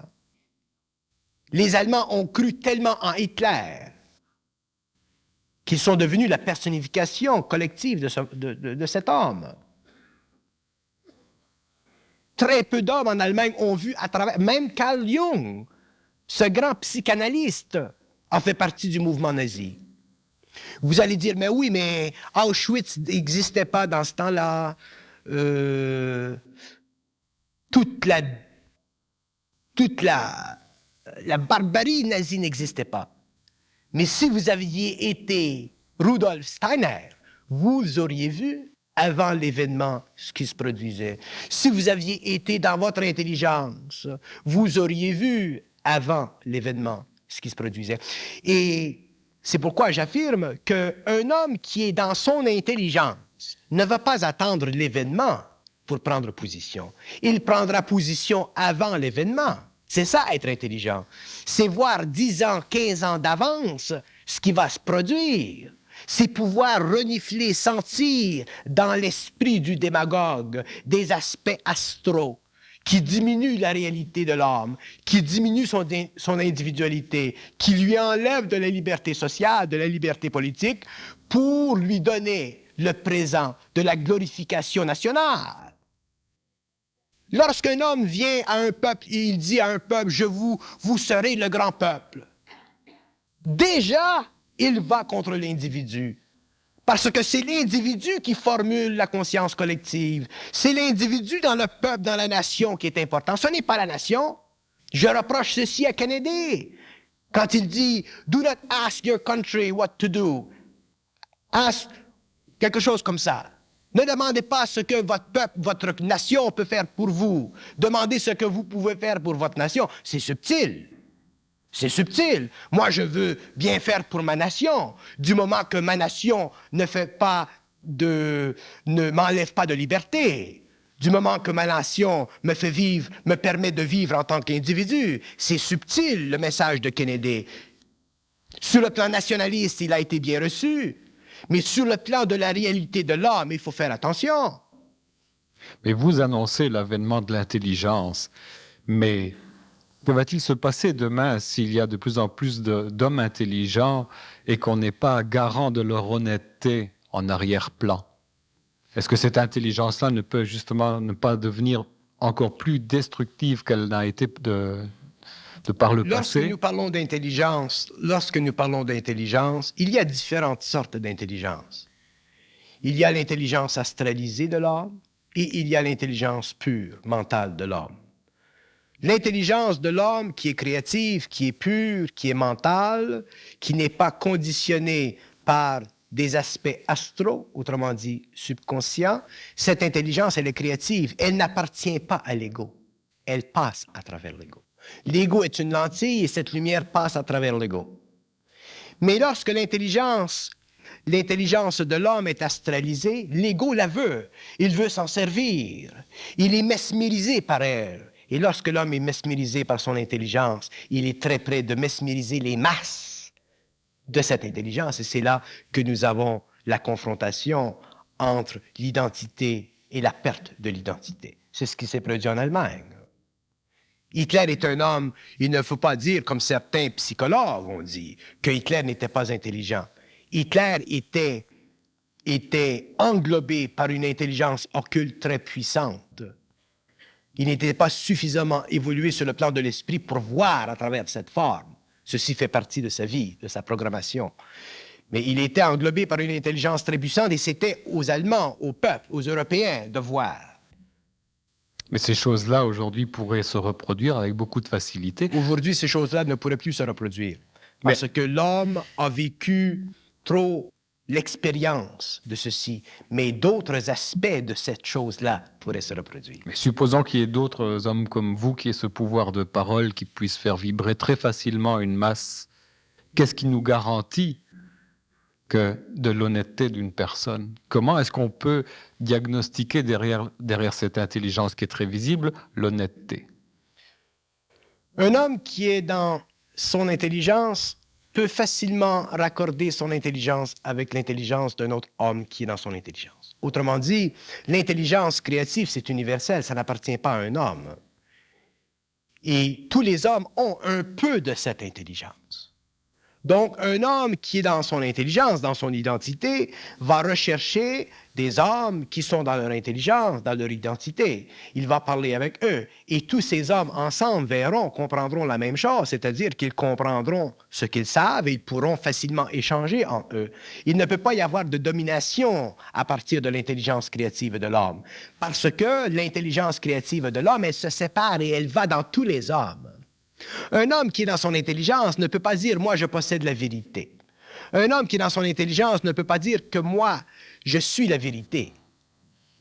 Les Allemands ont cru tellement en Hitler qu'ils sont devenus la personnification collective de cet homme. Très peu d'hommes en Allemagne ont vu à travers... Même Carl Jung, ce grand psychanalyste, a fait partie du mouvement nazi. Vous allez dire, mais oui, mais Auschwitz n'existait pas dans ce temps-là. Toute la barbarie nazie n'existait pas. Mais si vous aviez été Rudolf Steiner, vous auriez vu avant l'événement ce qui se produisait. Si vous aviez été dans votre intelligence, vous auriez vu avant l'événement ce qui se produisait. Et c'est pourquoi j'affirme qu'un homme qui est dans son intelligence ne va pas attendre l'événement pour prendre position. Il prendra position avant l'événement. C'est ça, être intelligent. C'est voir 10 ans, 15 ans d'avance ce qui va se produire. c'est pouvoir renifler, sentir dans l'esprit du démagogue des aspects astraux qui diminuent la réalité de l'homme, qui diminuent son individualité, qui lui enlèvent de la liberté sociale, de la liberté politique, pour lui donner le présent de la glorification nationale. Lorsqu'un homme vient à un peuple et il dit à un peuple, vous serez le grand peuple, déjà, il va contre l'individu. Parce que c'est l'individu qui formule la conscience collective. C'est l'individu dans le peuple, dans la nation qui est important. Ce n'est pas la nation. Je reproche ceci à Kennedy. Quand il dit « Do not ask your country what to do ». Ask quelque chose comme ça. Ne demandez pas ce que votre peuple, votre nation peut faire pour vous. Demandez ce que vous pouvez faire pour votre nation. C'est subtil. C'est subtil. Moi, je veux bien faire pour ma nation. Du moment que ma nation ne m'enlève pas de liberté. Du moment que ma nation me permet de vivre en tant qu'individu. C'est subtil, le message de Kennedy. Sur le plan nationaliste, il a été bien reçu. Mais sur le plan de la réalité de l'homme, il faut faire attention. Mais vous annoncez l'avènement de l'intelligence. Mais que va-t-il se passer demain s'il y a de plus en plus d'hommes intelligents et qu'on n'est pas garant de leur honnêteté en arrière-plan? Est-ce que cette intelligence-là ne peut justement ne pas devenir encore plus destructive qu'elle n'a été de par le passé? Lorsque nous parlons d'intelligence, il y a différentes sortes d'intelligence. Il y a l'intelligence astralisée de l'homme et il y a l'intelligence pure, mentale de l'homme. L'intelligence de l'homme qui est créative, qui est pure, qui est mentale, qui n'est pas conditionnée par des aspects astraux, autrement dit subconscients, cette intelligence, elle est créative. Elle n'appartient pas à l'ego. Elle passe à travers l'ego. L'ego est une lentille et cette lumière passe à travers l'ego. Mais lorsque l'intelligence de l'homme est astralisée, l'ego la veut. Il veut s'en servir. Il est mesmérisé par elle. Et lorsque l'homme est mesmérisé par son intelligence, il est très près de mesmériser les masses de cette intelligence. Et c'est là que nous avons la confrontation entre l'identité et la perte de l'identité. C'est ce qui s'est produit en Allemagne. Hitler est un homme, il ne faut pas dire, comme certains psychologues ont dit, que Hitler n'était pas intelligent. Hitler était englobé par une intelligence occulte très puissante. Il n'était pas suffisamment évolué sur le plan de l'esprit pour voir à travers cette forme. Ceci fait partie de sa vie, de sa programmation. Mais il était englobé par une intelligence très puissante et c'était aux Allemands, au peuple, aux Européens de voir. Mais ces choses-là, aujourd'hui, pourraient se reproduire avec beaucoup de facilité. Aujourd'hui, ces choses-là ne pourraient plus se reproduire. Parce que l'homme a vécu trop l'expérience de ceci. Mais d'autres aspects de cette chose-là pourraient se reproduire. Mais supposons qu'il y ait d'autres hommes comme vous qui aient ce pouvoir de parole, qui puissent faire vibrer très facilement une masse. Qu'est-ce qui nous garantit que de l'honnêteté d'une personne? Comment est-ce qu'on peut diagnostiquer derrière cette intelligence qui est très visible, l'honnêteté? Un homme qui est dans son intelligence peut facilement raccorder son intelligence avec l'intelligence d'un autre homme qui est dans son intelligence. Autrement dit, l'intelligence créative, c'est universel, ça n'appartient pas à un homme. Et tous les hommes ont un peu de cette intelligence. Donc, un homme qui est dans son intelligence, dans son identité, va rechercher des hommes qui sont dans leur intelligence, dans leur identité. Il va parler avec eux. Et tous ces hommes ensemble comprendront la même chose, c'est-à-dire qu'ils comprendront ce qu'ils savent et ils pourront facilement échanger entre eux. Il ne peut pas y avoir de domination à partir de l'intelligence créative de l'homme. Parce que l'intelligence créative de l'homme, elle se sépare et elle va dans tous les hommes. Un homme qui est dans son intelligence ne peut pas dire « moi, je possède la vérité ». Un homme qui est dans son intelligence ne peut pas dire que « moi, je suis la vérité ».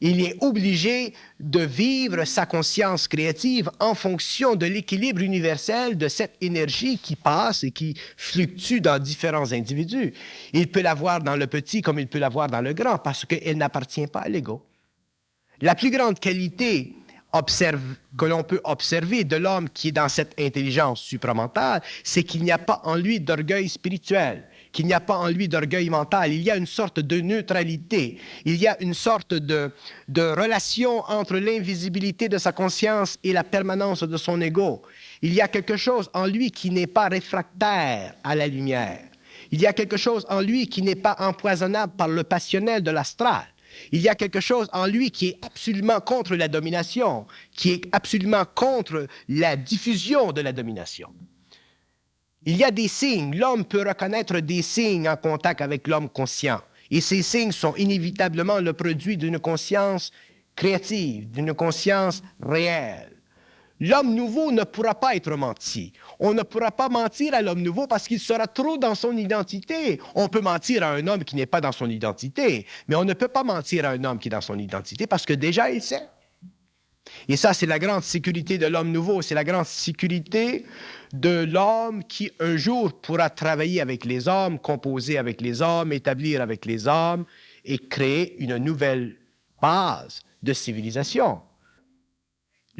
Il est obligé de vivre sa conscience créative en fonction de l'équilibre universel de cette énergie qui passe et qui fluctue dans différents individus. Il peut l'avoir dans le petit comme il peut l'avoir dans le grand parce qu'elle n'appartient pas à l'ego. La plus grande qualité que l'on peut observer de l'homme qui est dans cette intelligence supramentale, c'est qu'il n'y a pas en lui d'orgueil spirituel. qu'il n'y a pas en lui d'orgueil mental. Il y a une sorte de neutralité. Il y a une sorte de relation entre l'invisibilité de sa conscience et la permanence de son ego. Il y a quelque chose en lui qui n'est pas réfractaire à la lumière. Il y a quelque chose en lui qui n'est pas empoisonnable par le passionnel de l'astral. Il y a quelque chose en lui qui est absolument contre la domination, qui est absolument contre la diffusion de la domination. Il y a des signes. L'homme peut reconnaître des signes en contact avec l'homme conscient. Et ces signes sont inévitablement le produit d'une conscience créative, d'une conscience réelle. L'homme nouveau ne pourra pas être menti. On ne pourra pas mentir à l'homme nouveau parce qu'il sera trop dans son identité. On peut mentir à un homme qui n'est pas dans son identité, mais on ne peut pas mentir à un homme qui est dans son identité parce que déjà il sait. Et ça, c'est la grande sécurité de l'homme nouveau, c'est la grande sécurité de l'homme qui un jour pourra travailler avec les hommes, composer avec les hommes, établir avec les hommes et créer une nouvelle base de civilisation.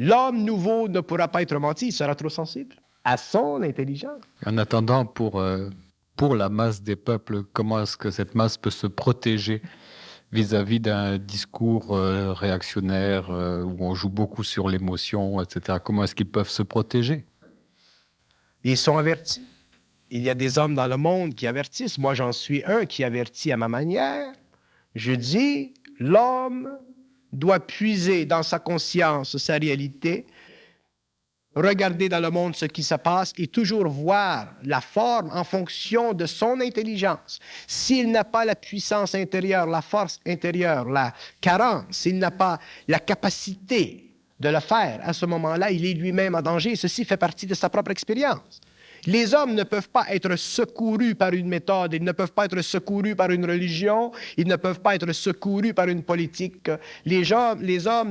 L'homme nouveau ne pourra pas être menti, il sera trop sensible à son intelligence. En attendant, pour la masse des peuples, comment est-ce que cette masse peut se protéger vis-à-vis d'un discours réactionnaire où on joue beaucoup sur l'émotion, etc. Comment est-ce qu'ils peuvent se protéger? Ils sont avertis. Il y a des hommes dans le monde qui avertissent. Moi, j'en suis un qui avertit à ma manière. Je dis, l'homme doit puiser dans sa conscience sa réalité, regarder dans le monde ce qui se passe et toujours voir la forme en fonction de son intelligence. S'il n'a pas la puissance intérieure, la force intérieure, la carence, s'il n'a pas la capacité de le faire, à ce moment-là, il est lui-même en danger. Ceci fait partie de sa propre expérience. Les hommes ne peuvent pas être secourus par une méthode, ils ne peuvent pas être secourus par une religion, ils ne peuvent pas être secourus par une politique. Les hommes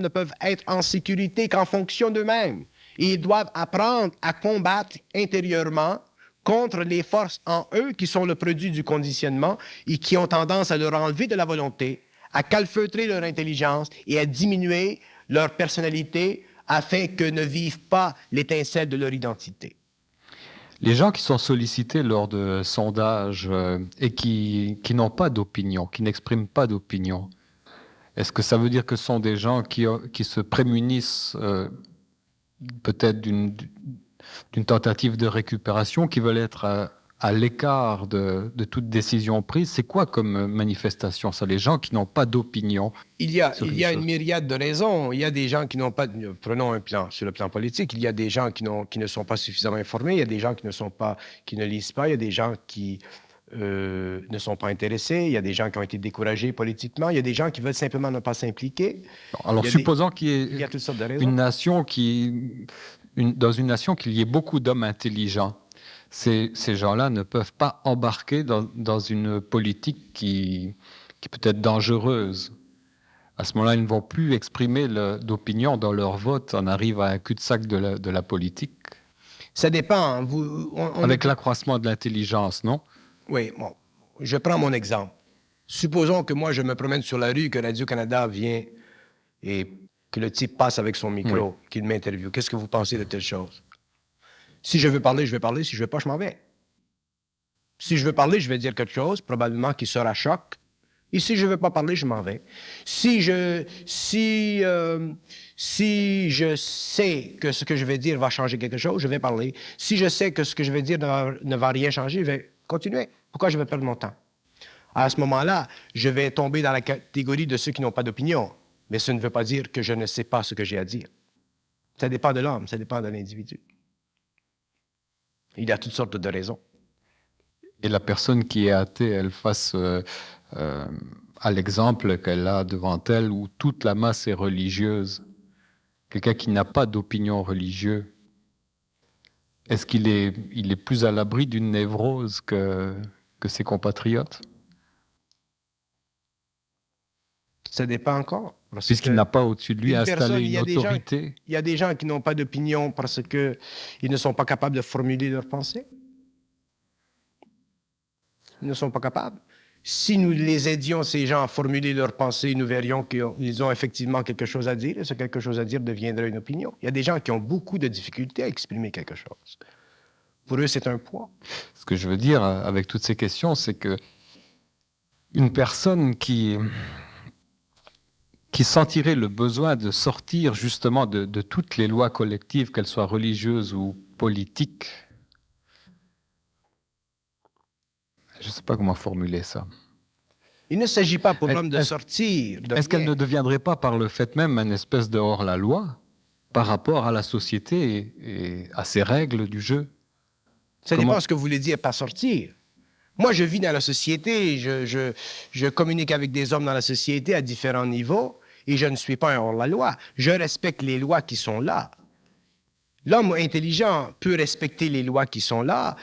ne peuvent être en sécurité qu'en fonction d'eux-mêmes. Et ils doivent apprendre à combattre intérieurement contre les forces en eux qui sont le produit du conditionnement et qui ont tendance à leur enlever de la volonté, à calfeutrer leur intelligence et à diminuer leur personnalité afin que ne vive pas l'étincelle de leur identité. Les gens qui sont sollicités lors de sondages et qui n'ont pas d'opinion, qui n'expriment pas d'opinion, est-ce que ça veut dire que ce sont des gens qui se prémunissent peut-être d'une tentative de récupération, qui veulent être à l'écart de toute décision prise? C'est quoi comme manifestation, ça, les gens qui n'ont pas d'opinion? Il y a une myriade de raisons. Il y a des gens qui n'ont pas... Prenons un plan, sur le plan politique, il y a des gens qui ne sont pas suffisamment informés, il y a des gens qui ne lisent pas, il y a des gens qui ne sont pas intéressés, il y a des gens qui ont été découragés politiquement, il y a des gens qui veulent simplement ne pas s'impliquer. Alors, supposons qu'il y ait toutes sortes de raisons. Dans une nation qu'il y ait beaucoup d'hommes intelligents. Ces gens-là ne peuvent pas embarquer dans une politique qui peut être dangereuse. À ce moment-là, ils ne vont plus exprimer d'opinion dans leur vote. On arrive à un cul-de-sac de la politique. Ça dépend. Avec l'accroissement de l'intelligence, non? Oui, bon. Je prends mon exemple. Supposons que moi, je me promène sur la rue, que Radio-Canada vient et que le type passe avec son micro, qu'il m'interviewe. Qu'est-ce que vous pensez de telle chose? Si je veux parler, je vais parler. Si je veux pas, je m'en vais. Si je veux parler, je vais dire quelque chose, probablement qui sera choc. Et si je veux pas parler, je m'en vais. Si je sais que ce que je vais dire va changer quelque chose, je vais parler. Si je sais que ce que je vais dire ne va rien changer, je vais continuer. Pourquoi je vais perdre mon temps? À ce moment-là, je vais tomber dans la catégorie de ceux qui n'ont pas d'opinion. Mais ce ne veut pas dire que je ne sais pas ce que j'ai à dire. Ça dépend de l'homme, ça dépend de l'individu. Il y a toutes sortes de raisons. Et la personne qui est athée, elle face à l'exemple qu'elle a devant elle où toute la masse est religieuse, quelqu'un qui n'a pas d'opinion religieuse, est-ce qu'il est plus à l'abri d'une névrose que ses compatriotes? Ça dépend encore. Puisqu'il n'a pas au-dessus de lui installé une autorité. Il y a des gens qui n'ont pas d'opinion parce qu'ils ne sont pas capables de formuler leurs pensées. Ils ne sont pas capables. Si nous les aidions, ces gens, à formuler leurs pensées, nous verrions qu'ils ont effectivement quelque chose à dire, et ce quelque chose à dire deviendrait une opinion. Il y a des gens qui ont beaucoup de difficultés à exprimer quelque chose. Pour eux, c'est un poids. Ce que je veux dire avec toutes ces questions, c'est que une personne qui sentirait le besoin de sortir justement de toutes les lois collectives, qu'elles soient religieuses ou politiques, je ne sais pas comment formuler ça. Il ne s'agit pas pour l'homme de sortir. Est-ce qu'elle ne deviendrait pas par le fait même une espèce de hors-la-loi par rapport à la société et à ses règles du jeu? Ça dépend de ce que vous voulez dire par sortir. Moi, je vis dans la société, je communique avec des hommes dans la société à différents niveaux et je ne suis pas un hors-la-loi. Je respecte les lois qui sont là. L'homme intelligent peut respecter les lois qui sont là.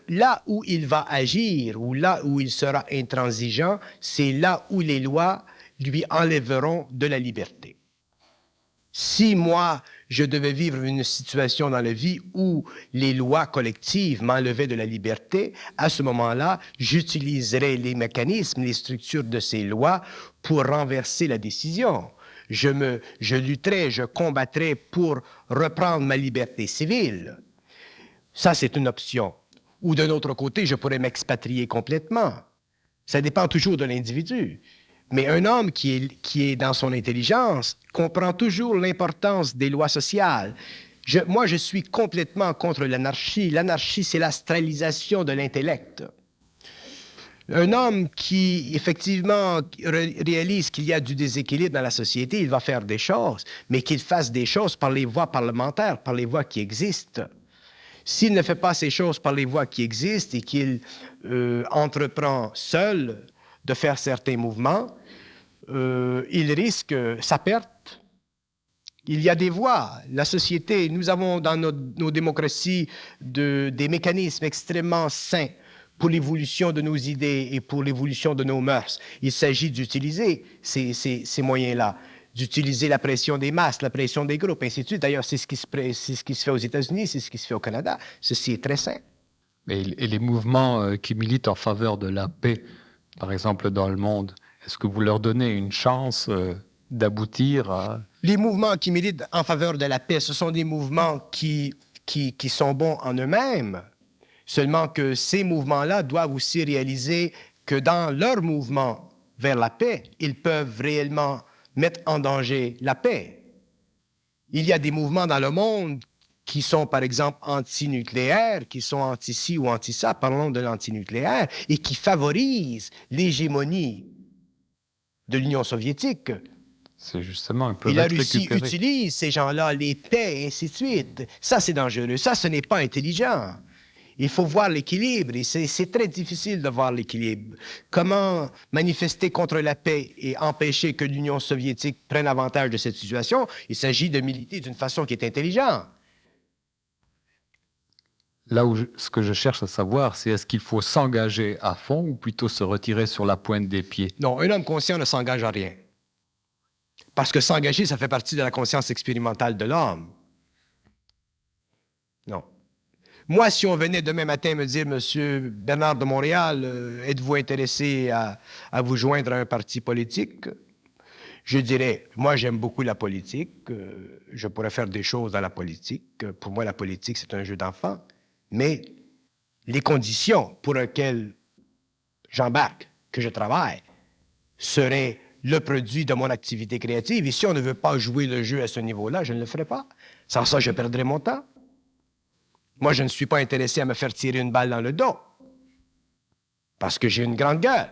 Là où il va agir ou là où il sera intransigeant, c'est là où les lois lui enlèveront de la liberté. Si moi, je devais vivre une situation dans la vie où les lois collectives m'enlevaient de la liberté, à ce moment-là, j'utiliserais les mécanismes, les structures de ces lois pour renverser la décision. Je lutterais, je combattrais pour reprendre ma liberté civile. Ça, c'est une option. Ou d'un autre côté, je pourrais m'expatrier complètement. Ça dépend toujours de l'individu. Mais un homme qui est dans son intelligence comprend toujours l'importance des lois sociales. Moi, je suis complètement contre l'anarchie. L'anarchie, c'est l'astralisation de l'intellect. Un homme qui, effectivement, réalise qu'il y a du déséquilibre dans la société, il va faire des choses, mais qu'il fasse des choses par les voies parlementaires, par les voies qui existent. S'il ne fait pas ces choses par les voies qui existent et qu'il entreprend seul de faire certains mouvements, il risque sa perte. Il y a des voies. La société, nous avons dans nos démocraties des mécanismes extrêmement sains pour l'évolution de nos idées et pour l'évolution de nos mœurs. Il s'agit d'utiliser ces moyens-là, d'utiliser la pression des masses, la pression des groupes, ainsi de suite. D'ailleurs, c'est ce qui se fait aux États-Unis, c'est ce qui se fait au Canada. Ceci est très sain. Et les mouvements qui militent en faveur de la paix, par exemple, dans le monde, est-ce que vous leur donnez une chance d'aboutir à... Les mouvements qui militent en faveur de la paix, ce sont des mouvements qui sont bons en eux-mêmes. Seulement que ces mouvements-là doivent aussi réaliser que dans leur mouvement vers la paix, ils peuvent réellement mettre en danger la paix. Il y a des mouvements dans le monde qui sont, par exemple, anti-nucléaires, qui sont anti-ci ou anti-ça, parlons de l'anti-nucléaire, et qui favorisent l'hégémonie de l'Union soviétique. C'est justement un peu... Et la Russie utilise ces gens-là, les paix, et ainsi de suite. Ça, c'est dangereux. Ça, ce n'est pas intelligent. Il faut voir l'équilibre, et c'est très difficile de voir l'équilibre. Comment manifester contre la paix et empêcher que l'Union soviétique prenne avantage de cette situation? Il s'agit de militer d'une façon qui est intelligente. Là où ce que je cherche à savoir, c'est est-ce qu'il faut s'engager à fond ou plutôt se retirer sur la pointe des pieds? Non, un homme conscient ne s'engage à rien. Parce que s'engager, ça fait partie de la conscience expérimentale de l'homme. Non. Moi, si on venait demain matin me dire, Monsieur Bernard de Montréal, êtes-vous intéressé à vous joindre à un parti politique? Je dirais, moi, j'aime beaucoup la politique. Je pourrais faire des choses dans la politique. Pour moi, la politique, c'est un jeu d'enfant. Mais les conditions pour lesquelles j'embarque, que je travaille, seraient le produit de mon activité créative. Et si on ne veut pas jouer le jeu à ce niveau-là, je ne le ferai pas. Sans ça, je perdrai mon temps. Moi, je ne suis pas intéressé à me faire tirer une balle dans le dos parce que j'ai une grande gueule.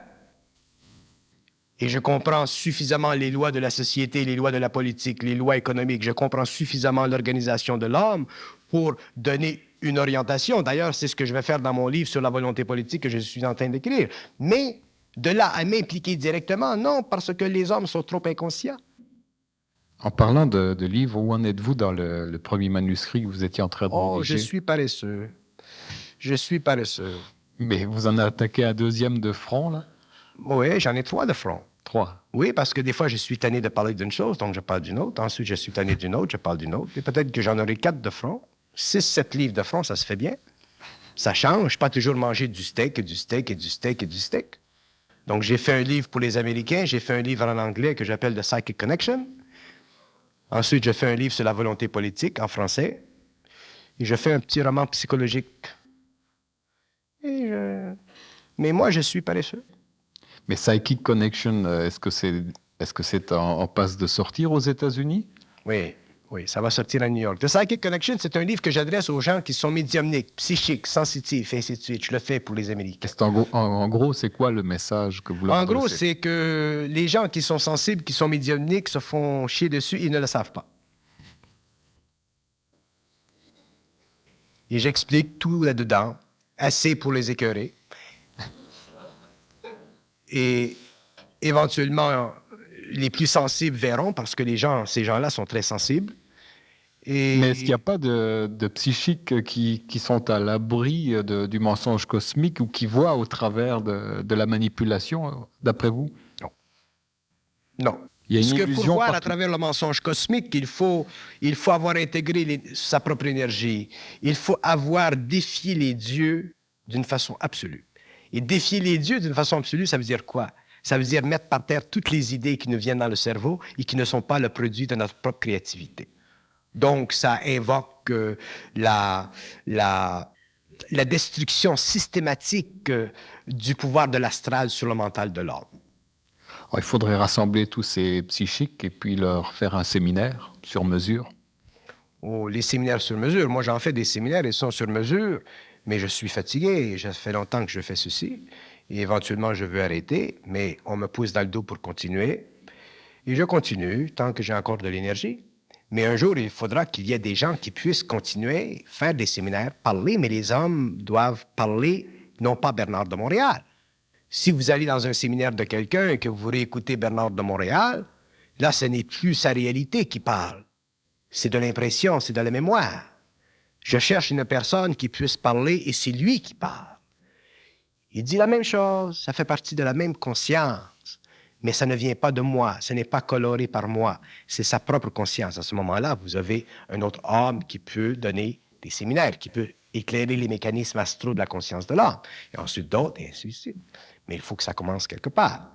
Et je comprends suffisamment les lois de la société, les lois de la politique, les lois économiques. Je comprends suffisamment l'organisation de l'homme pour donner une orientation. D'ailleurs, c'est ce que je vais faire dans mon livre sur la volonté politique que je suis en train d'écrire. Mais de là à m'impliquer directement, non, parce que les hommes sont trop inconscients. En parlant de livres, où en êtes-vous dans le premier manuscrit que vous étiez en train de rédiger? Je suis paresseux. Je suis paresseux. Mais vous en attaquez un deuxième de front, là? Oui, j'en ai 3 de front. 3? Oui, parce que des fois, je suis tanné de parler d'une chose, donc je parle d'une autre. Ensuite, je suis tanné d'une autre, je parle d'une autre. Et peut-être que j'en aurai 4 de front. 6, 7 livres de front, ça se fait bien. Ça change, pas toujours manger du steak et du steak et du steak et du steak. Donc, j'ai fait un livre pour les Américains, j'ai fait un livre en anglais que j'appelle The Psychic Connection. Ensuite, j'ai fait un livre sur la volonté politique en français. Et je fais un petit roman psychologique. Mais moi, je suis paresseux. Mais Psychic Connection, est-ce que c'est en passe de sortir aux États-Unis? Oui, oui, ça va sortir à New York. The Psychic Connection, c'est un livre que j'adresse aux gens qui sont médiumniques, psychiques, sensitifs, et ainsi de suite. Je le fais pour les Américains. En gros, c'est quoi le message que vous leur En gros, adressez? c'est que les gens qui sont sensibles, qui sont médiumniques, se font chier dessus, ils ne le savent pas. Et j'explique tout là-dedans, assez pour les écœurer. Et éventuellement, les plus sensibles verront, parce que ces gens-là sont très sensibles. Mais est-ce qu'il n'y a pas de psychiques qui sont à l'abri du mensonge cosmique ou qui voient au travers de la manipulation, d'après vous? Non. Non. Il y a une Parce que pour illusion voir à partout. travers le mensonge cosmique, il faut avoir intégré sa propre énergie. Il faut avoir défié les dieux d'une façon absolue. Et défier les dieux d'une façon absolue, ça veut dire quoi? Ça veut dire mettre par terre toutes les idées qui nous viennent dans le cerveau et qui ne sont pas le produit de notre propre créativité. Donc, ça invoque la destruction systématique du pouvoir de l'astral sur le mental de l'homme. Alors, il faudrait rassembler tous ces psychiques et puis leur faire un séminaire sur mesure. Oh, les séminaires sur mesure. Moi, j'en fais des séminaires, ils sont sur mesure, mais je suis fatigué. Ça fait longtemps que je fais ceci. Et éventuellement, je veux arrêter, mais on me pousse dans le dos pour continuer. Et je continue tant que j'ai encore de l'énergie. Mais un jour, il faudra qu'il y ait des gens qui puissent continuer, faire des séminaires, parler, mais les hommes doivent parler, non pas Bernard de Montréal. Si vous allez dans un séminaire de quelqu'un et que vous réécoutez Bernard de Montréal, là, ce n'est plus sa réalité qui parle. C'est de l'impression, c'est de la mémoire. Je cherche une personne qui puisse parler et c'est lui qui parle. Il dit la même chose, ça fait partie de la même conscience, mais ça ne vient pas de moi, ce n'est pas coloré par moi, c'est sa propre conscience. À ce moment-là, vous avez un autre homme qui peut donner des séminaires, qui peut éclairer les mécanismes astraux de la conscience de l'homme, et ensuite d'autres, et ainsi de suite. Mais il faut que ça commence quelque part.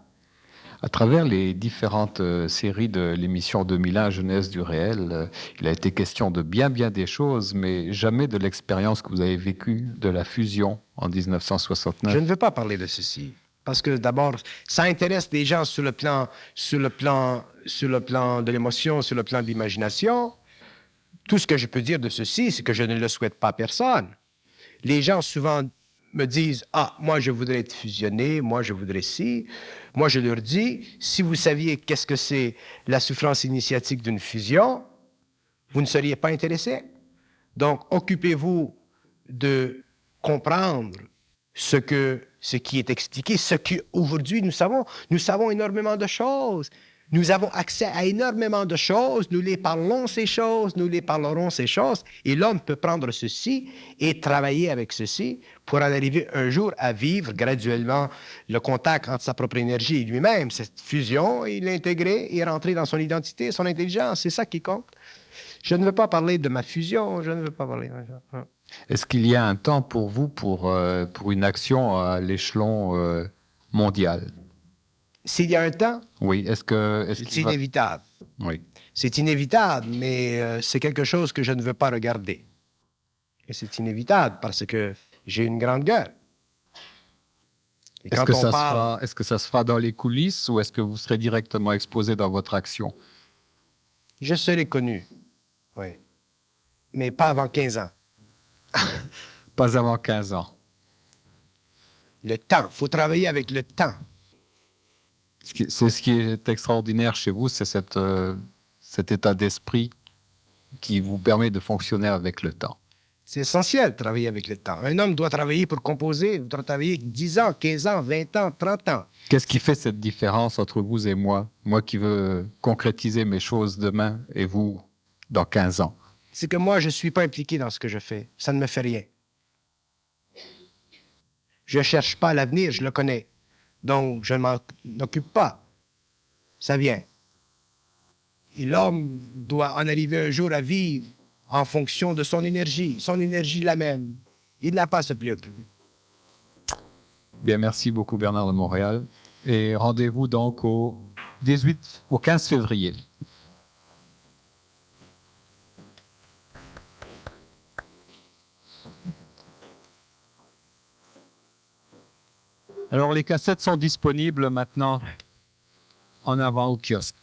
À travers les différentes séries de l'émission 2001 Jeunesse du réel, il a été question de bien des choses, mais jamais de l'expérience que vous avez vécue de la fusion en 1969. Je ne veux pas parler de ceci, parce que d'abord, ça intéresse les gens sur le plan de l'émotion, sur le plan de l'imagination. Tout ce que je peux dire de ceci, c'est que je ne le souhaite pas à personne. Les gens souvent me disent « Ah, moi, je voudrais être fusionné, moi, je voudrais ci. » Moi, je leur dis « Si vous saviez qu'est-ce que c'est la souffrance initiatique d'une fusion, vous ne seriez pas intéressé. Donc, occupez-vous de comprendre ce qui est expliqué, ce qu'aujourd'hui nous savons. Nous savons énormément de choses. Nous avons accès à énormément de choses, nous les parlons ces choses, nous les parlerons ces choses, et l'homme peut prendre ceci et travailler avec ceci pour en arriver un jour à vivre graduellement le contact entre sa propre énergie et lui-même. Cette fusion, il l'intégrer et rentrer dans son identité, son intelligence, c'est ça qui compte. Je ne veux pas parler de ma fusion, je ne veux pas parler de ça. Est-ce qu'il y a un temps pour vous pour une action à l'échelon mondial? S'il y a un temps, Oui, c'est inévitable. Oui. C'est inévitable, mais c'est quelque chose que je ne veux pas regarder. Et c'est inévitable parce que j'ai une grande gueule. Et Est-ce que ça se fera dans les coulisses ou est-ce que vous serez directement exposé dans votre action? Je serai connu, oui. Mais pas avant 15 ans. Pas avant 15 ans. Le temps, il faut travailler avec le temps. C'est ce qui est extraordinaire chez vous, c'est cet état d'esprit qui vous permet de fonctionner avec le temps. C'est essentiel de travailler avec le temps. Un homme doit travailler pour composer, il doit travailler 10 ans, 15 ans, 20 ans, 30 ans. Qu'est-ce qui fait cette différence entre vous et moi? Moi qui veux concrétiser mes choses demain et vous dans 15 ans. C'est que moi, je ne suis pas impliqué dans ce que je fais. Ça ne me fait rien. Je ne cherche pas l'avenir, je le connais. Donc, je ne m'en occupe pas. Ça vient. Et l'homme doit en arriver un jour à vivre en fonction de son énergie. Son énergie la même. Il n'a pas à se préoccuper. Bien, merci beaucoup Bernard de Montréal. Et rendez-vous donc au 15 février. Alors, les cassettes sont disponibles maintenant en avant au kiosque.